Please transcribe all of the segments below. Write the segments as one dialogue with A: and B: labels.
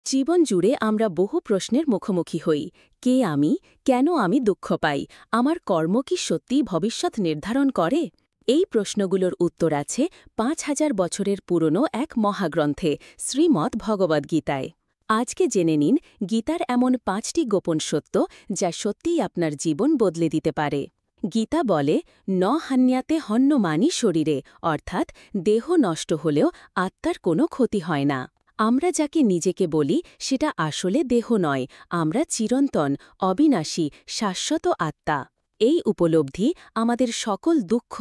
A: জীবন জুড়ে আমরা বহু প্রশ্নের মুখোমুখি হই। কে আমি? কেন আমি দুঃখ পাই? আমার কর্ম কি সত্যিই ভবিষ্যৎ নির্ধারণ করে? এই প্রশ্নগুলোর উত্তর আছে ৫,০০০ বছরের পুরনো এক মহাগ্রন্থে, শ্রীমদ্ ভগবদ্গীতায়। আজকে জেনে নিন গীতার এমন ৫টি গোপন সত্য, যা সত্যিই আপনার জীবন বদলে দিতে পারে। গীতা বলে, ন হান্যাতে হন্যমানি শরীরে, অর্থাৎ দেহ নষ্ট হলেও আত্মার কোনো ক্ষতি হয় না। আমরা যাকে নিজেকে বলি সেটা আসলে দেহ নয়, আমরা চিরন্তন, অবিনাশী, শাশ্বত আত্মা। এই উপলব্ধি আমাদের সকল দুঃখ,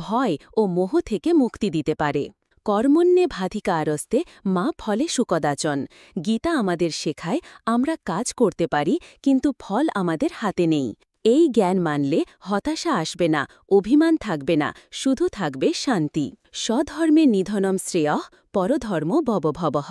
A: ভয় ও মোহ থেকে মুক্তি দিতে পারে। কর্মণ্যে ভাধিকা আরস্তে মা ফলে সুকদাচন। গীতা আমাদের শেখায় আমরা কাজ করতে পারি, কিন্তু ফল আমাদের হাতে নেই। এই জ্ঞান মানলে হতাশা আসবে না, অভিমান থাকবে না, শুধু থাকবে শান্তি। স্বধর্মে নিধনম শ্রেয়ঃ, পরধর্ম ভবভবঃ।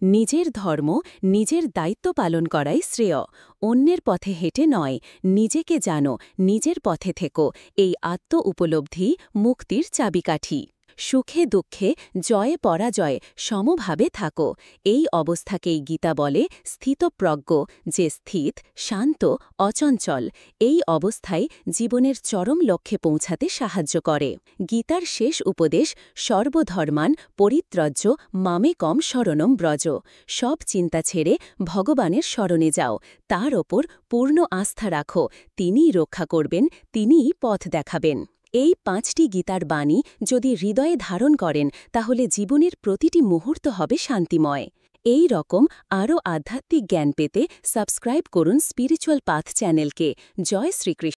A: নিজের ধর্ম, নিজের দায়িত্ব পালন করাই শ্রেয়। অন্যের পথে হেঁটে নয়, নিজেকে জানো, নিজের পথে থেকো। এই আত্ম উপলব্ধি মুক্তির চাবিকাঠি। সুখে দুঃখে, জয়ে পরাজয়ে সমভাবে থাকো। এই অবস্থাকেই গীতা বলে স্থিতপ্রজ্ঞ, যে স্থিত, শান্ত, অচঞ্চল। এই অবস্থায় জীবনের চরম লক্ষ্যে পৌঁছাতে সাহায্য করে। গীতার শেষ উপদেশ, সর্বধর্মান পরিত্যাজ্য মামেকম শরণম ব্রজ। সব চিন্তা ছেড়ে ভগবানের শরণে যাও, তার ওপর পূর্ণ আস্থা রাখো। তিনিই রক্ষা করবেন, তিনিই পথ দেখাবেন। এই ৫টি গীতার বাণী যদি হৃদয়ে ধারণ করেন, তাহলে জীবনের প্রতিটি মুহূর্ত হবে শান্তিময়। এই রকম আরও আধ্যাত্মিক জ্ঞান পেতে সাবস্ক্রাইব করুন স্পিরিচুয়াল পাথ চ্যানেলকে। জয় শ্রীকৃষ্ণ।